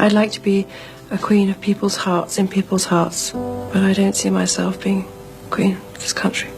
I'd like to be a queen of people's hearts, in people's hearts, but I don't see myself being queen of this country.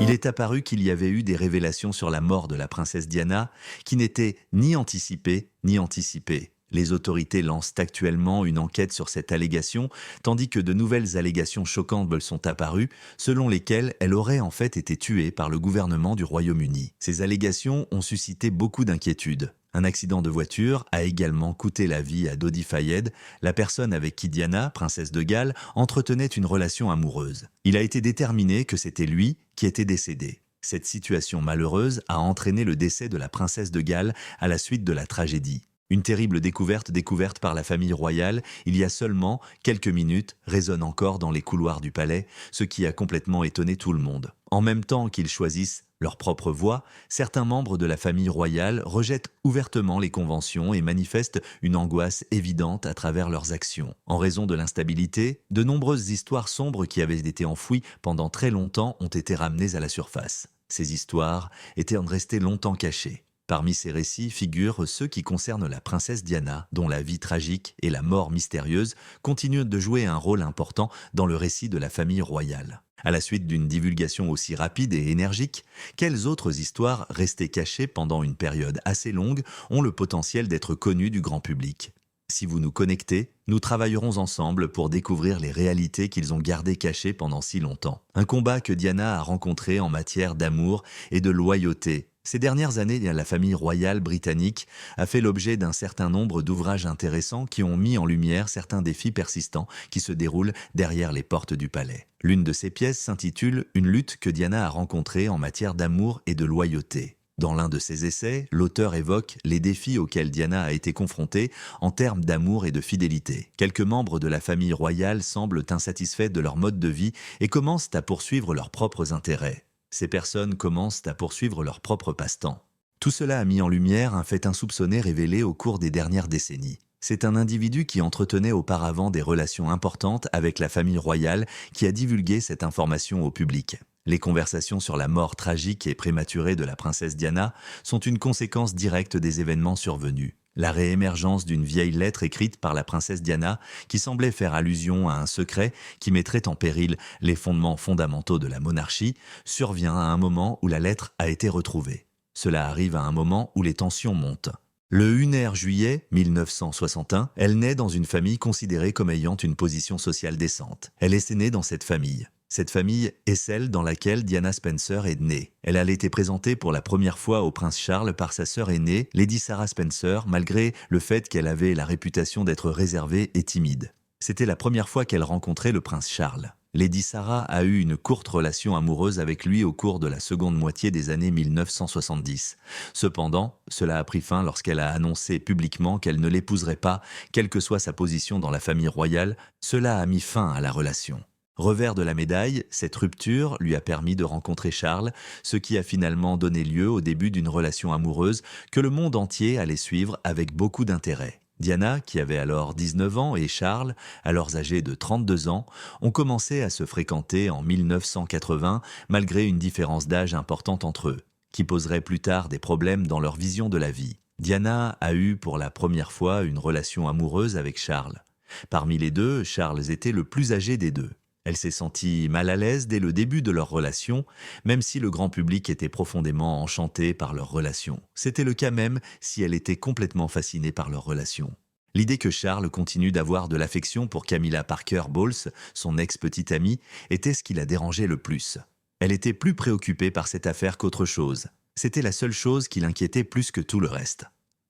Il est apparu qu'il y avait eu des révélations sur la mort de la princesse Diana qui n'étaient ni anticipées ni anticipées. Les autorités lancent actuellement une enquête sur cette allégation, tandis que de nouvelles allégations choquantes sont apparues, selon lesquelles elle aurait en fait été tuée par le gouvernement du Royaume-Uni. Ces allégations ont suscité beaucoup d'inquiétudes. Un accident de voiture a également coûté la vie à Dodi Fayed, la personne avec qui Diana, princesse de Galles, entretenait une relation amoureuse. Il a été déterminé que c'était lui qui était décédé. Cette situation malheureuse a entraîné le décès de la princesse de Galles à la suite de la tragédie. Une terrible découverte par la famille royale, il y a seulement quelques minutes, résonne encore dans les couloirs du palais, ce qui a complètement étonné tout le monde. En même temps qu'ils choisissent leur propre voie, certains membres de la famille royale rejettent ouvertement les conventions et manifestent une angoisse évidente à travers leurs actions. En raison de l'instabilité, de nombreuses histoires sombres qui avaient été enfouies pendant très longtemps ont été ramenées à la surface. Ces histoires étaient restées longtemps cachées. Parmi ces récits figurent ceux qui concernent la princesse Diana, dont la vie tragique et la mort mystérieuse continuent de jouer un rôle important dans le récit de la famille royale. À la suite d'une divulgation aussi rapide et énergique, quelles autres histoires restées cachées pendant une période assez longue ont le potentiel d'être connues du grand public ? Si vous nous connectez, nous travaillerons ensemble pour découvrir les réalités qu'ils ont gardées cachées pendant si longtemps. Un combat que Diana a rencontré en matière d'amour et de loyauté. Ces dernières années, la famille royale britannique a fait l'objet d'un certain nombre d'ouvrages intéressants qui ont mis en lumière certains défis persistants qui se déroulent derrière les portes du palais. L'une de ces pièces s'intitule « Une lutte que Diana a rencontrée en matière d'amour et de loyauté ». Dans l'un de ses essais, l'auteur évoque les défis auxquels Diana a été confrontée en termes d'amour et de fidélité. Quelques membres de la famille royale semblent insatisfaits de leur mode de vie et commencent à poursuivre leurs propres intérêts. Ces personnes commencent à poursuivre leur propre passe-temps. Tout cela a mis en lumière un fait insoupçonné révélé au cours des dernières décennies. C'est un individu qui entretenait auparavant des relations importantes avec la famille royale qui a divulgué cette information au public. Les conversations sur la mort tragique et prématurée de la princesse Diana sont une conséquence directe des événements survenus. La réémergence d'une vieille lettre écrite par la princesse Diana qui semblait faire allusion à un secret qui mettrait en péril les fondements fondamentaux de la monarchie survient à un moment où la lettre a été retrouvée. Cela arrive à un moment où les tensions montent. Le 1er juillet 1961, elle naît dans une famille considérée comme ayant une position sociale décente. Elle est née dans cette famille. Cette famille est celle dans laquelle Diana Spencer est née. Elle a été présentée pour la première fois au prince Charles par sa sœur aînée, Lady Sarah Spencer, malgré le fait qu'elle avait la réputation d'être réservée et timide. C'était la première fois qu'elle rencontrait le prince Charles. Lady Sarah a eu une courte relation amoureuse avec lui au cours de la seconde moitié des années 1970. Cependant, cela a pris fin lorsqu'elle a annoncé publiquement qu'elle ne l'épouserait pas, quelle que soit sa position dans la famille royale. Cela a mis fin à la relation. Revers de la médaille, cette rupture lui a permis de rencontrer Charles, ce qui a finalement donné lieu au début d'une relation amoureuse que le monde entier allait suivre avec beaucoup d'intérêt. Diana, qui avait alors 19 ans, et Charles, alors âgé de 32 ans, ont commencé à se fréquenter en 1980 malgré une différence d'âge importante entre eux, qui poserait plus tard des problèmes dans leur vision de la vie. Diana a eu pour la première fois une relation amoureuse avec Charles. Parmi les deux, Charles était le plus âgé des deux. Elle s'est sentie mal à l'aise dès le début de leur relation, même si le grand public était profondément enchanté par leur relation. C'était le cas même si elle était complètement fascinée par leur relation. L'idée que Charles continue d'avoir de l'affection pour Camilla Parker Bowles, son ex-petite amie, était ce qui la dérangeait le plus. Elle était plus préoccupée par cette affaire qu'autre chose. C'était la seule chose qui l'inquiétait plus que tout le reste.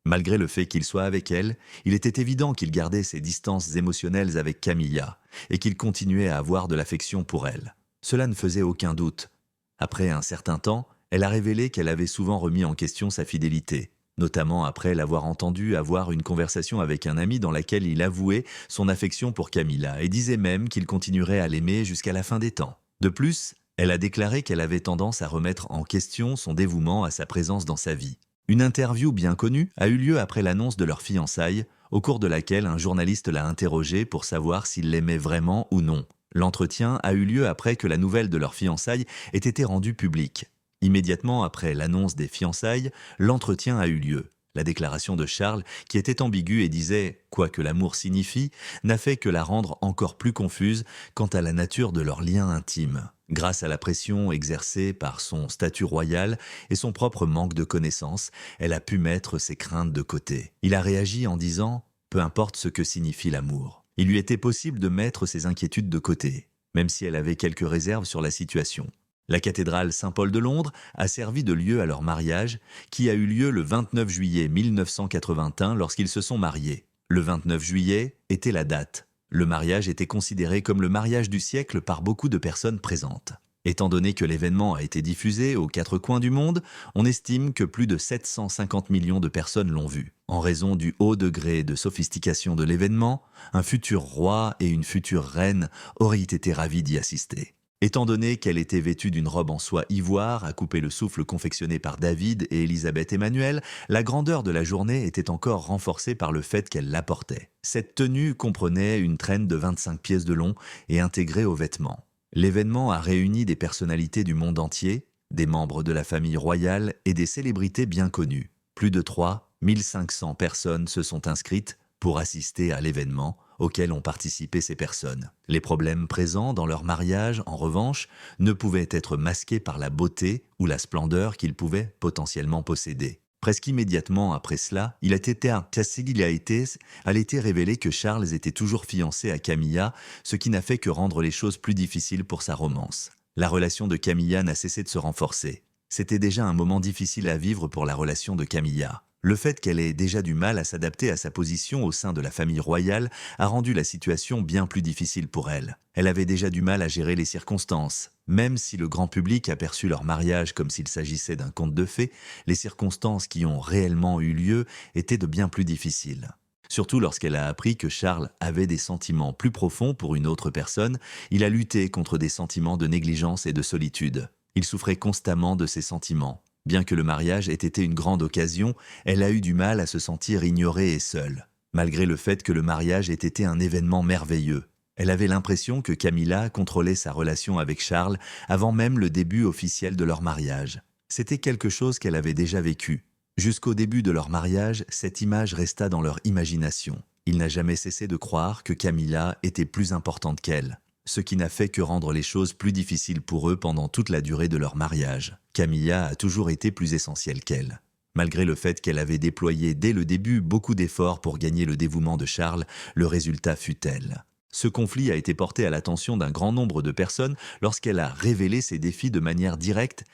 Malgré le fait qu'il soit avec elle, il était évident qu'il gardait ses distances émotionnelles avec Camilla et qu'il continuait à avoir de l'affection pour elle. Cela ne faisait aucun doute. Après un certain temps, elle a révélé qu'elle avait souvent remis en question sa fidélité, notamment après l'avoir entendu avoir une conversation avec un ami dans laquelle il avouait son affection pour Camilla et disait même qu'il continuerait à l'aimer jusqu'à la fin des temps. De plus, elle a déclaré qu'elle avait tendance à remettre en question son dévouement à sa présence dans sa vie. Une interview bien connue a eu lieu après l'annonce de leur fiançailles, au cours de laquelle un journaliste l'a interrogé pour savoir s'il l'aimait vraiment ou non. L'entretien a eu lieu après que la nouvelle de leur fiançailles ait été rendue publique. Immédiatement après l'annonce des fiançailles, l'entretien a eu lieu. La déclaration de Charles, qui était ambiguë et disait « quoi que l'amour signifie », n'a fait que la rendre encore plus confuse quant à la nature de leur lien intime. Grâce à la pression exercée par son statut royal et son propre manque de connaissances, elle a pu mettre ses craintes de côté. Il a réagi en disant « peu importe ce que signifie l'amour ». Il lui était possible de mettre ses inquiétudes de côté, même si elle avait quelques réserves sur la situation. La cathédrale Saint-Paul de Londres a servi de lieu à leur mariage, qui a eu lieu le 29 juillet 1981 lorsqu'ils se sont mariés. Le 29 juillet était la date. Le mariage était considéré comme le mariage du siècle par beaucoup de personnes présentes. Étant donné que l'événement a été diffusé aux 4 coins du monde, on estime que plus de 750 millions de personnes l'ont vu. En raison du haut degré de sophistication de l'événement, un futur roi et une future reine auraient été ravis d'y assister. Étant donné qu'elle était vêtue d'une robe en soie ivoire à couper le souffle confectionnée par David et Élisabeth Emmanuel, la grandeur de la journée était encore renforcée par le fait qu'elle la portait. Cette tenue comprenait une traîne de 25 pièces de long et intégrée aux vêtements. L'événement a réuni des personnalités du monde entier, des membres de la famille royale et des célébrités bien connues. Plus de 3 500 personnes se sont inscrites pour assister à l'événement auquel ont participé ces personnes. Les problèmes présents dans leur mariage, en revanche, ne pouvaient être masqués par la beauté ou la splendeur qu'ils pouvaient potentiellement posséder. Presque immédiatement après cela, il a été révélé que Charles était toujours fiancé à Camilla, ce qui n'a fait que rendre les choses plus difficiles pour sa romance. La relation de Camilla n'a cessé de se renforcer. C'était déjà un moment difficile à vivre pour la relation de Camilla. Le fait qu'elle ait déjà du mal à s'adapter à sa position au sein de la famille royale a rendu la situation bien plus difficile pour elle. Elle avait déjà du mal à gérer les circonstances. Même si le grand public a perçu leur mariage comme s'il s'agissait d'un conte de fées, les circonstances qui ont réellement eu lieu étaient de bien plus difficiles. Surtout lorsqu'elle a appris que Charles avait des sentiments plus profonds pour une autre personne, il a lutté contre des sentiments de négligence et de solitude. Il souffrait constamment de ces sentiments. Bien que le mariage ait été une grande occasion, elle a eu du mal à se sentir ignorée et seule, malgré le fait que le mariage ait été un événement merveilleux. Elle avait l'impression que Camilla contrôlait sa relation avec Charles avant même le début officiel de leur mariage. C'était quelque chose qu'elle avait déjà vécu. Jusqu'au début de leur mariage, cette image resta dans leur imagination. Il n'a jamais cessé de croire que Camilla était plus importante qu'elle, ce qui n'a fait que rendre les choses plus difficiles pour eux pendant toute la durée de leur mariage. Camilla a toujours été plus essentielle qu'elle. Malgré le fait qu'elle avait déployé dès le début beaucoup d'efforts pour gagner le dévouement de Charles, le résultat fut tel. Ce conflit a été porté à l'attention d'un grand nombre de personnes lorsqu'elle a révélé ses défis de manière directe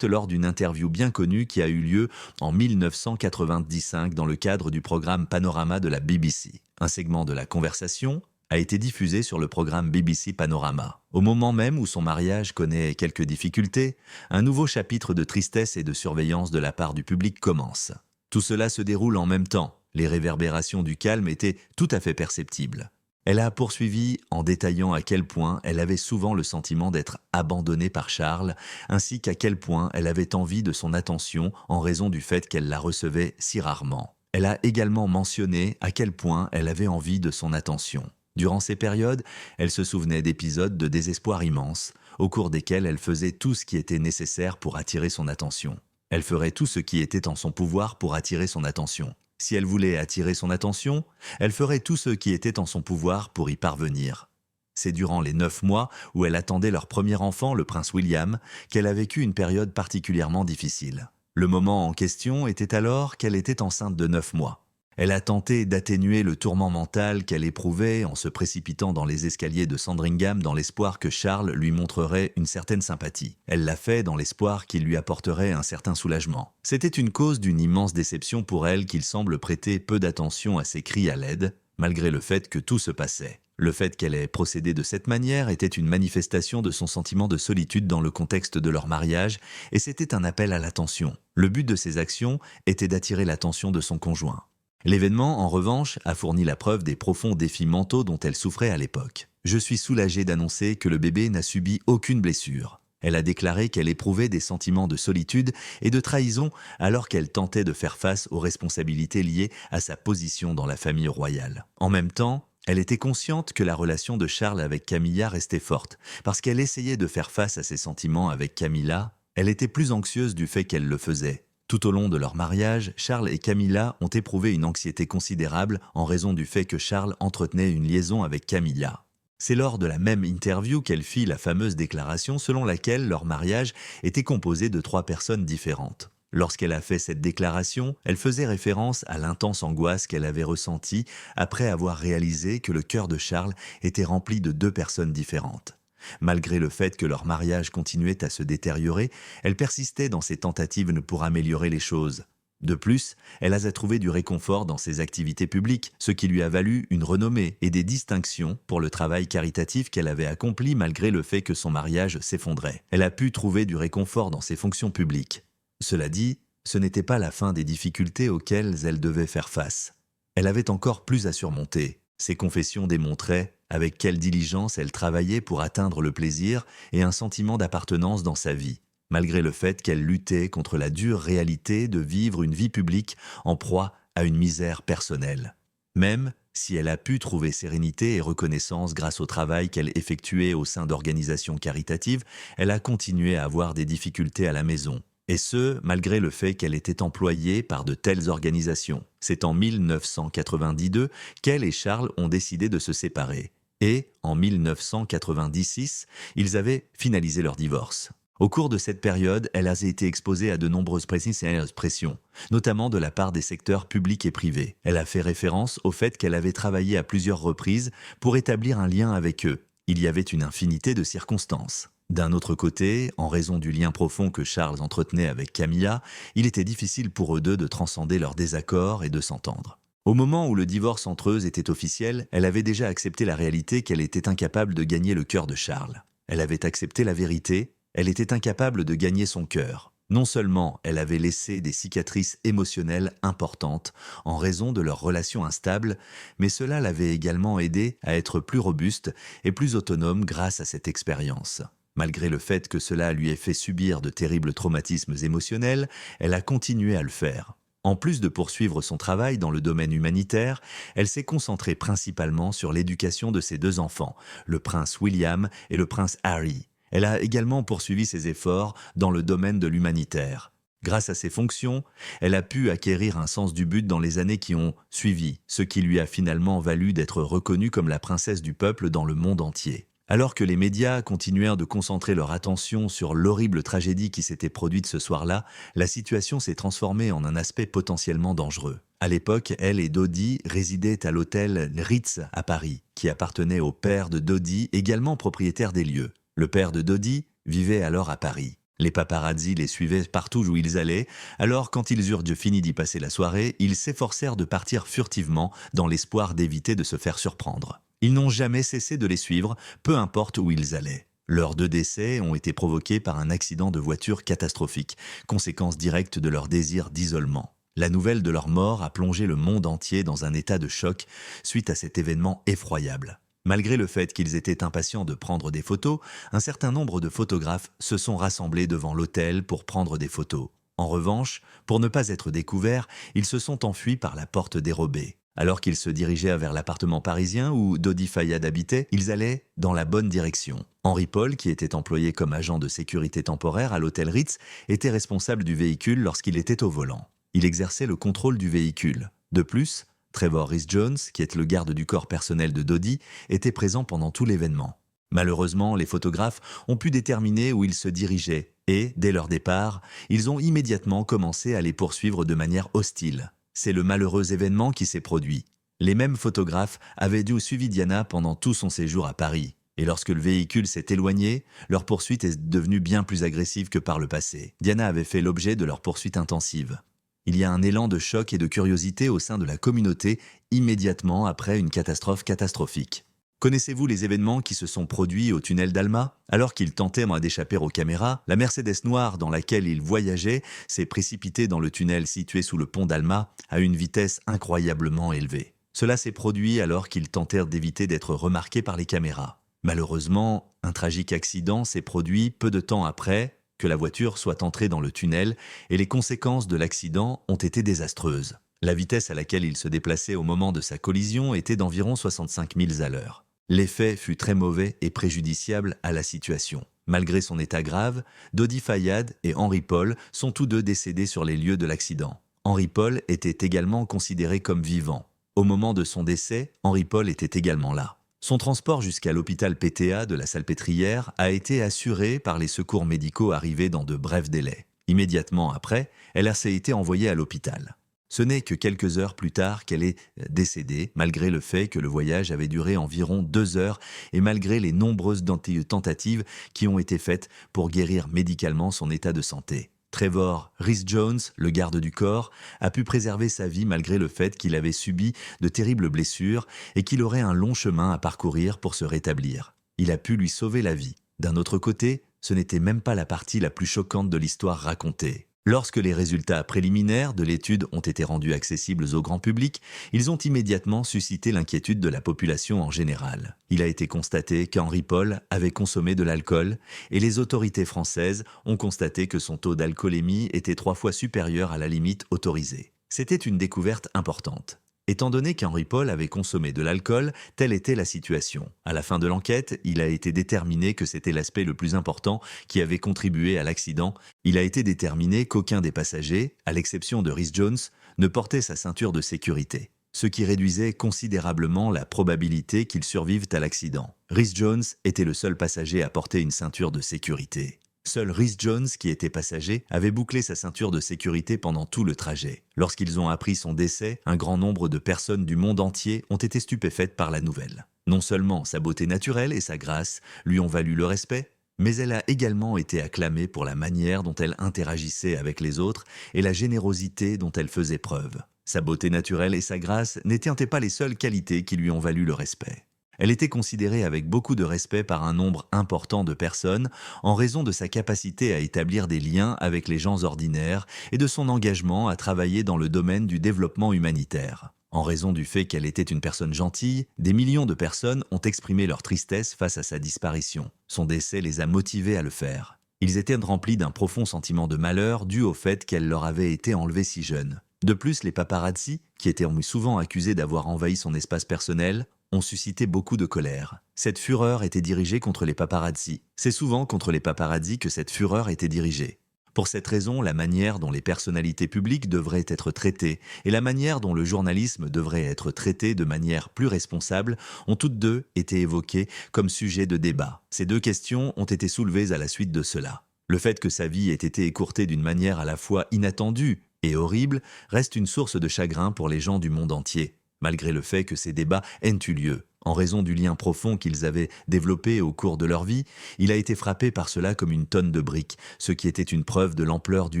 lors d'une interview bien connue qui a eu lieu en 1995 dans le cadre du programme Panorama de la BBC. Un segment de la conversation a été diffusé sur le programme BBC Panorama. Au moment même où son mariage connaît quelques difficultés, un nouveau chapitre de tristesse et de surveillance de la part du public commence. Tout cela se déroule en même temps. Les réverbérations du calme étaient tout à fait perceptibles. Elle a poursuivi en détaillant à quel point elle avait souvent le sentiment d'être abandonnée par Charles, ainsi qu'à quel point elle avait envie de son attention en raison du fait qu'elle la recevait si rarement. Elle a également mentionné à quel point elle avait envie de son attention. Durant ces périodes, elle se souvenait d'épisodes de désespoir immense, au cours desquels elle faisait tout ce qui était nécessaire pour attirer son attention. Elle ferait tout ce qui était en son pouvoir pour attirer son attention. Si elle voulait attirer son attention, elle ferait tout ce qui était en son pouvoir pour y parvenir. C'est durant les 9 mois où elle attendait leur premier enfant, le prince William, qu'elle a vécu une période particulièrement difficile. Le moment en question était alors qu'elle était enceinte de 9 mois. Elle a tenté d'atténuer le tourment mental qu'elle éprouvait en se précipitant dans les escaliers de Sandringham dans l'espoir que Charles lui montrerait une certaine sympathie. Elle l'a fait dans l'espoir qu'il lui apporterait un certain soulagement. C'était une cause d'une immense déception pour elle qu'il semble prêter peu d'attention à ses cris à l'aide, malgré le fait que tout se passait. Le fait qu'elle ait procédé de cette manière était une manifestation de son sentiment de solitude dans le contexte de leur mariage et c'était un appel à l'attention. Le but de ses actions était d'attirer l'attention de son conjoint. L'événement, en revanche, a fourni la preuve des profonds défis mentaux dont elle souffrait à l'époque. « Je suis soulagée d'annoncer que le bébé n'a subi aucune blessure. » Elle a déclaré qu'elle éprouvait des sentiments de solitude et de trahison alors qu'elle tentait de faire face aux responsabilités liées à sa position dans la famille royale. En même temps, elle était consciente que la relation de Charles avec Camilla restait forte. Parce qu'elle essayait de faire face à ses sentiments avec Camilla, elle était plus anxieuse du fait qu'elle le faisait. Tout au long de leur mariage, Charles et Camilla ont éprouvé une anxiété considérable en raison du fait que Charles entretenait une liaison avec Camilla. C'est lors de la même interview qu'elle fit la fameuse déclaration selon laquelle leur mariage était composé de 3 personnes différentes. Lorsqu'elle a fait cette déclaration, elle faisait référence à l'intense angoisse qu'elle avait ressentie après avoir réalisé que le cœur de Charles était rempli de 2 personnes différentes. Malgré le fait que leur mariage continuait à se détériorer, elle persistait dans ses tentatives pour améliorer les choses. De plus, elle a trouvé du réconfort dans ses activités publiques, ce qui lui a valu une renommée et des distinctions pour le travail caritatif qu'elle avait accompli malgré le fait que son mariage s'effondrait. Elle a pu trouver du réconfort dans ses fonctions publiques. Cela dit, ce n'était pas la fin des difficultés auxquelles elle devait faire face. Elle avait encore plus à surmonter. Ses confessions démontraient avec quelle diligence elle travaillait pour atteindre le plaisir et un sentiment d'appartenance dans sa vie, malgré le fait qu'elle luttait contre la dure réalité de vivre une vie publique en proie à une misère personnelle. Même si elle a pu trouver sérénité et reconnaissance grâce au travail qu'elle effectuait au sein d'organisations caritatives, elle a continué à avoir des difficultés à la maison. Et ce, malgré le fait qu'elle était employée par de telles organisations. C'est en 1992 qu'elle et Charles ont décidé de se séparer. Et, en 1996, ils avaient finalisé leur divorce. Au cours de cette période, elle a été exposée à de nombreuses pressions, notamment de la part des secteurs publics et privés. Elle a fait référence au fait qu'elle avait travaillé à plusieurs reprises pour établir un lien avec eux. Il y avait une infinité de circonstances. D'un autre côté, en raison du lien profond que Charles entretenait avec Camilla, il était difficile pour eux deux de transcender leurs désaccords et de s'entendre. Au moment où le divorce entre eux était officiel, elle avait déjà accepté la réalité qu'elle était incapable de gagner le cœur de Charles. Elle avait accepté la vérité, elle était incapable de gagner son cœur. Non seulement elle avait laissé des cicatrices émotionnelles importantes en raison de leur relation instable, mais cela l'avait également aidée à être plus robuste et plus autonome grâce à cette expérience. Malgré le fait que cela lui ait fait subir de terribles traumatismes émotionnels, elle a continué à le faire. En plus de poursuivre son travail dans le domaine humanitaire, elle s'est concentrée principalement sur l'éducation de ses 2 enfants, le prince William et le prince Harry. Elle a également poursuivi ses efforts dans le domaine de l'humanitaire. Grâce à ses fonctions, elle a pu acquérir un sens du but dans les années qui ont suivi, ce qui lui a finalement valu d'être reconnue comme la princesse du peuple dans le monde entier. Alors que les médias continuèrent de concentrer leur attention sur l'horrible tragédie qui s'était produite ce soir-là, la situation s'est transformée en un aspect potentiellement dangereux. À l'époque, elle et Dodi résidaient à l'hôtel Ritz à Paris, qui appartenait au père de Dodi, également propriétaire des lieux. Le père de Dodi vivait alors à Paris. Les paparazzi les suivaient partout où ils allaient, alors quand ils eurent fini d'y passer la soirée, ils s'efforcèrent de partir furtivement dans l'espoir d'éviter de se faire surprendre. Ils n'ont jamais cessé de les suivre, peu importe où ils allaient. Leurs 2 décès ont été provoqués par un accident de voiture catastrophique, conséquence directe de leur désir d'isolement. La nouvelle de leur mort a plongé le monde entier dans un état de choc suite à cet événement effroyable. Malgré le fait qu'ils étaient impatients de prendre des photos, un certain nombre de photographes se sont rassemblés devant l'hôtel pour prendre des photos. En revanche, pour ne pas être découverts, ils se sont enfuis par la porte dérobée. Alors qu'ils se dirigeaient vers l'appartement parisien où Dodi Fayad habitait, ils allaient dans la bonne direction. Henri Paul, qui était employé comme agent de sécurité temporaire à l'hôtel Ritz, était responsable du véhicule lorsqu'il était au volant. Il exerçait le contrôle du véhicule. De plus, Trevor Rhys-Jones, qui est le garde du corps personnel de Dodi, était présent pendant tout l'événement. Malheureusement, les photographes ont pu déterminer où ils se dirigeaient et, dès leur départ, ils ont immédiatement commencé à les poursuivre de manière hostile. C'est le malheureux événement qui s'est produit. Les mêmes photographes avaient suivi Diana pendant tout son séjour à Paris. Et lorsque le véhicule s'est éloigné, leur poursuite est devenue bien plus agressive que par le passé. Diana avait fait l'objet de leur poursuite intensive. Il y a un élan de choc et de curiosité au sein de la communauté immédiatement après une catastrophe catastrophique. Connaissez-vous les événements qui se sont produits au tunnel d'Alma? Alors qu'il tentait d'échapper aux caméras, la Mercedes noire dans laquelle il voyageait s'est précipitée dans le tunnel situé sous le pont d'Alma à une vitesse incroyablement élevée. Cela s'est produit alors qu'ils tentèrent d'éviter d'être remarqués par les caméras. Malheureusement, un tragique accident s'est produit peu de temps après que la voiture soit entrée dans le tunnel et les conséquences de l'accident ont été désastreuses. La vitesse à laquelle il se déplaçait au moment de sa collision était d'environ 65 milles à l'heure. L'effet fut très mauvais et préjudiciable à la situation. Malgré son état grave, Dodi Fayad et Henri Paul sont tous deux décédés sur les lieux de l'accident. Henri Paul était également considéré comme vivant. Au moment de son décès, Henri Paul était également là. Son transport jusqu'à l'hôpital PTA de la Salpêtrière a été assuré par les secours médicaux arrivés dans de brefs délais. Immédiatement après, elle a été envoyée à l'hôpital. Ce n'est que quelques heures plus tard qu'elle est décédée, malgré le fait que le voyage avait duré environ 2 heures et malgré les nombreuses tentatives qui ont été faites pour guérir médicalement son état de santé. Trevor Rhys-Jones, le garde du corps, a pu préserver sa vie malgré le fait qu'il avait subi de terribles blessures et qu'il aurait un long chemin à parcourir pour se rétablir. Il a pu lui sauver la vie. D'un autre côté, ce n'était même pas la partie la plus choquante de l'histoire racontée. Lorsque les résultats préliminaires de l'étude ont été rendus accessibles au grand public, ils ont immédiatement suscité l'inquiétude de la population en général. Il a été constaté qu'Henri Paul avait consommé de l'alcool et les autorités françaises ont constaté que son taux d'alcoolémie était 3 fois supérieur à la limite autorisée. C'était une découverte importante. Étant donné qu'Henri Paul avait consommé de l'alcool, telle était la situation. À la fin de l'enquête, il a été déterminé que c'était l'aspect le plus important qui avait contribué à l'accident. Il a été déterminé qu'aucun des passagers, à l'exception de Rhys-Jones, ne portait sa ceinture de sécurité, ce qui réduisait considérablement la probabilité qu'ils survivent à l'accident. Rhys-Jones était le seul passager à porter une ceinture de sécurité. Seul Rhys-Jones, qui était passager, avait bouclé sa ceinture de sécurité pendant tout le trajet. Lorsqu'ils ont appris son décès, un grand nombre de personnes du monde entier ont été stupéfaites par la nouvelle. Non seulement sa beauté naturelle et sa grâce lui ont valu le respect, mais elle a également été acclamée pour la manière dont elle interagissait avec les autres et la générosité dont elle faisait preuve. Sa beauté naturelle et sa grâce n'étaient pas les seules qualités qui lui ont valu le respect. Elle était considérée avec beaucoup de respect par un nombre important de personnes en raison de sa capacité à établir des liens avec les gens ordinaires et de son engagement à travailler dans le domaine du développement humanitaire. En raison du fait qu'elle était une personne gentille, des millions de personnes ont exprimé leur tristesse face à sa disparition. Son décès les a motivés à le faire. Ils étaient remplis d'un profond sentiment de malheur dû au fait qu'elle leur avait été enlevée si jeune. De plus, les paparazzi, qui étaient souvent accusés d'avoir envahi son espace personnel, ont suscité beaucoup de colère. Cette fureur était dirigée contre les paparazzi. C'est souvent contre les paparazzi que cette fureur était dirigée. Pour cette raison, la manière dont les personnalités publiques devraient être traitées et la manière dont le journalisme devrait être traité de manière plus responsable ont toutes deux été évoquées comme sujet de débat. Ces deux questions ont été soulevées à la suite de cela. Le fait que sa vie ait été écourtée d'une manière à la fois inattendue et horrible reste une source de chagrin pour les gens du monde entier. Malgré le fait que ces débats aient eu lieu. En raison du lien profond qu'ils avaient développé au cours de leur vie, il a été frappé par cela comme une tonne de briques, ce qui était une preuve de l'ampleur du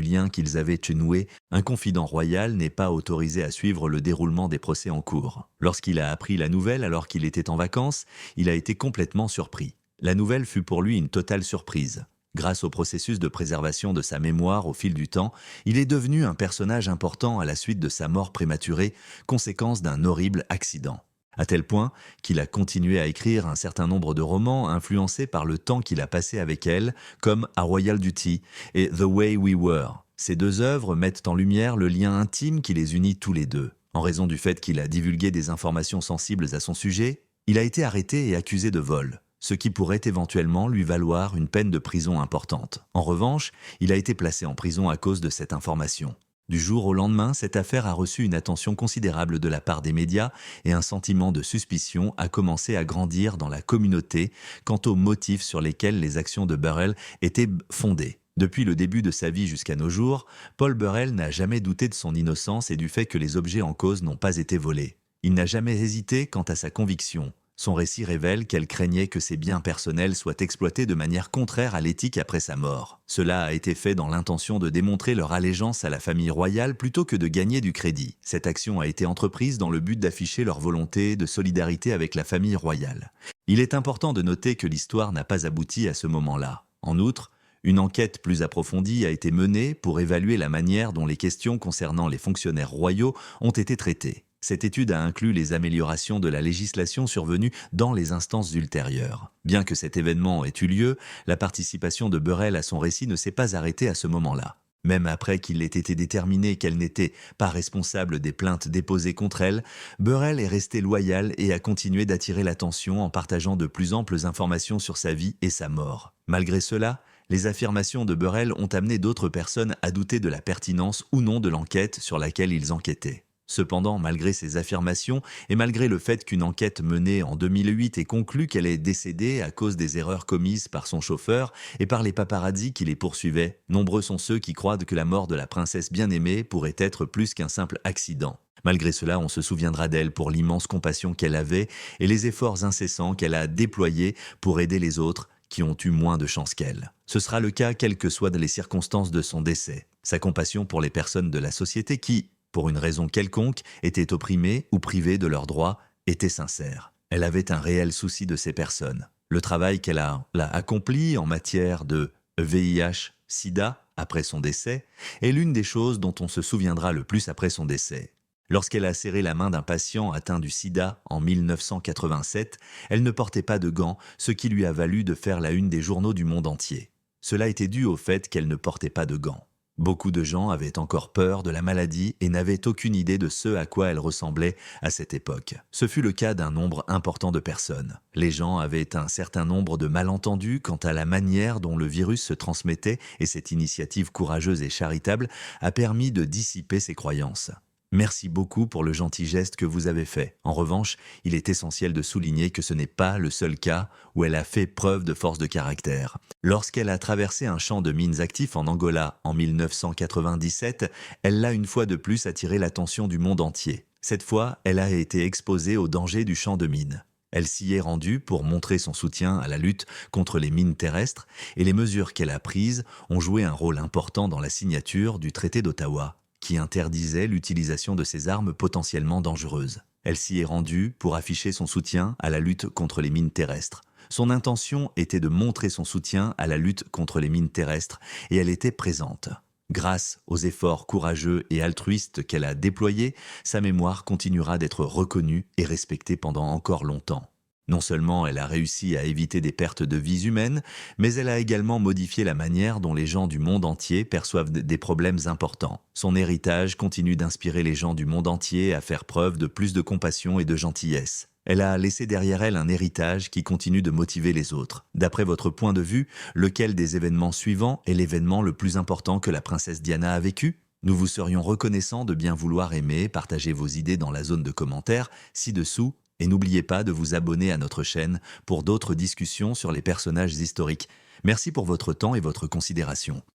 lien qu'ils avaient noué. Un confident royal n'est pas autorisé à suivre le déroulement des procès en cours. Lorsqu'il a appris la nouvelle alors qu'il était en vacances, il a été complètement surpris. La nouvelle fut pour lui une totale surprise. Grâce au processus de préservation de sa mémoire au fil du temps, il est devenu un personnage important à la suite de sa mort prématurée, conséquence d'un horrible accident. À tel point qu'il a continué à écrire un certain nombre de romans influencés par le temps qu'il a passé avec elle, comme A Royal Duty et The Way We Were. Ces deux œuvres mettent en lumière le lien intime qui les unit tous les deux. En raison du fait qu'il a divulgué des informations sensibles à son sujet, il a été arrêté et accusé de vol, ce qui pourrait éventuellement lui valoir une peine de prison importante. En revanche, il a été placé en prison à cause de cette information. Du jour au lendemain, cette affaire a reçu une attention considérable de la part des médias et un sentiment de suspicion a commencé à grandir dans la communauté quant aux motifs sur lesquels les actions de Burrell étaient fondées. Depuis le début de sa vie jusqu'à nos jours, Paul Burrell n'a jamais douté de son innocence et du fait que les objets en cause n'ont pas été volés. Il n'a jamais hésité quant à sa conviction. Son récit révèle qu'elle craignait que ses biens personnels soient exploités de manière contraire à l'éthique après sa mort. Cela a été fait dans l'intention de démontrer leur allégeance à la famille royale plutôt que de gagner du crédit. Cette action a été entreprise dans le but d'afficher leur volonté de solidarité avec la famille royale. Il est important de noter que l'histoire n'a pas abouti à ce moment-là. En outre, une enquête plus approfondie a été menée pour évaluer la manière dont les questions concernant les fonctionnaires royaux ont été traitées. Cette étude a inclus les améliorations de la législation survenues dans les instances ultérieures. Bien que cet événement ait eu lieu, la participation de Burrell à son récit ne s'est pas arrêtée à ce moment-là. Même après qu'il ait été déterminé qu'elle n'était pas responsable des plaintes déposées contre elle, Burrell est resté loyal et a continué d'attirer l'attention en partageant de plus amples informations sur sa vie et sa mort. Malgré cela, les affirmations de Burrell ont amené d'autres personnes à douter de la pertinence ou non de l'enquête sur laquelle ils enquêtaient. Cependant, malgré ces affirmations et malgré le fait qu'une enquête menée en 2008 ait conclu qu'elle est décédée à cause des erreurs commises par son chauffeur et par les paparazzis qui les poursuivaient, nombreux sont ceux qui croient que la mort de la princesse bien-aimée pourrait être plus qu'un simple accident. Malgré cela, on se souviendra d'elle pour l'immense compassion qu'elle avait et les efforts incessants qu'elle a déployés pour aider les autres qui ont eu moins de chance qu'elle. Ce sera le cas quelles que soient les circonstances de son décès. Sa compassion pour les personnes de la société qui, pour une raison quelconque, étaient opprimées ou privées de leurs droits, était sincère. Elle avait un réel souci de ces personnes. Le travail qu'elle a accompli en matière de VIH-Sida après son décès est l'une des choses dont on se souviendra le plus après son décès. Lorsqu'elle a serré la main d'un patient atteint du sida en 1987, elle ne portait pas de gants, ce qui lui a valu de faire la une des journaux du monde entier. Cela était dû au fait qu'elle ne portait pas de gants. Beaucoup de gens avaient encore peur de la maladie et n'avaient aucune idée de ce à quoi elle ressemblait à cette époque. Ce fut le cas d'un nombre important de personnes. Les gens avaient un certain nombre de malentendus quant à la manière dont le virus se transmettait et cette initiative courageuse et charitable a permis de dissiper ces croyances. Merci beaucoup pour le gentil geste que vous avez fait. En revanche, il est essentiel de souligner que ce n'est pas le seul cas où elle a fait preuve de force de caractère. Lorsqu'elle a traversé un champ de mines actif en Angola en 1997, elle a une fois de plus attiré l'attention du monde entier. Cette fois, elle a été exposée aux dangers du champ de mines. Elle s'y est rendue pour montrer son soutien à la lutte contre les mines terrestres et les mesures qu'elle a prises ont joué un rôle important dans la signature du traité d'Ottawa, qui interdisait l'utilisation de ces armes potentiellement dangereuses. Elle s'y est rendue pour afficher son soutien à la lutte contre les mines terrestres. Son intention était de montrer son soutien à la lutte contre les mines terrestres et elle était présente. Grâce aux efforts courageux et altruistes qu'elle a déployés, sa mémoire continuera d'être reconnue et respectée pendant encore longtemps. Non seulement elle a réussi à éviter des pertes de vies humaines, mais elle a également modifié la manière dont les gens du monde entier perçoivent des problèmes importants. Son héritage continue d'inspirer les gens du monde entier à faire preuve de plus de compassion et de gentillesse. Elle a laissé derrière elle un héritage qui continue de motiver les autres. D'après votre point de vue, lequel des événements suivants est l'événement le plus important que la princesse Diana a vécu ? Nous vous serions reconnaissants de bien vouloir aimer, partager vos idées dans la zone de commentaires ci-dessous. Et n'oubliez pas de vous abonner à notre chaîne pour d'autres discussions sur les personnages historiques. Merci pour votre temps et votre considération.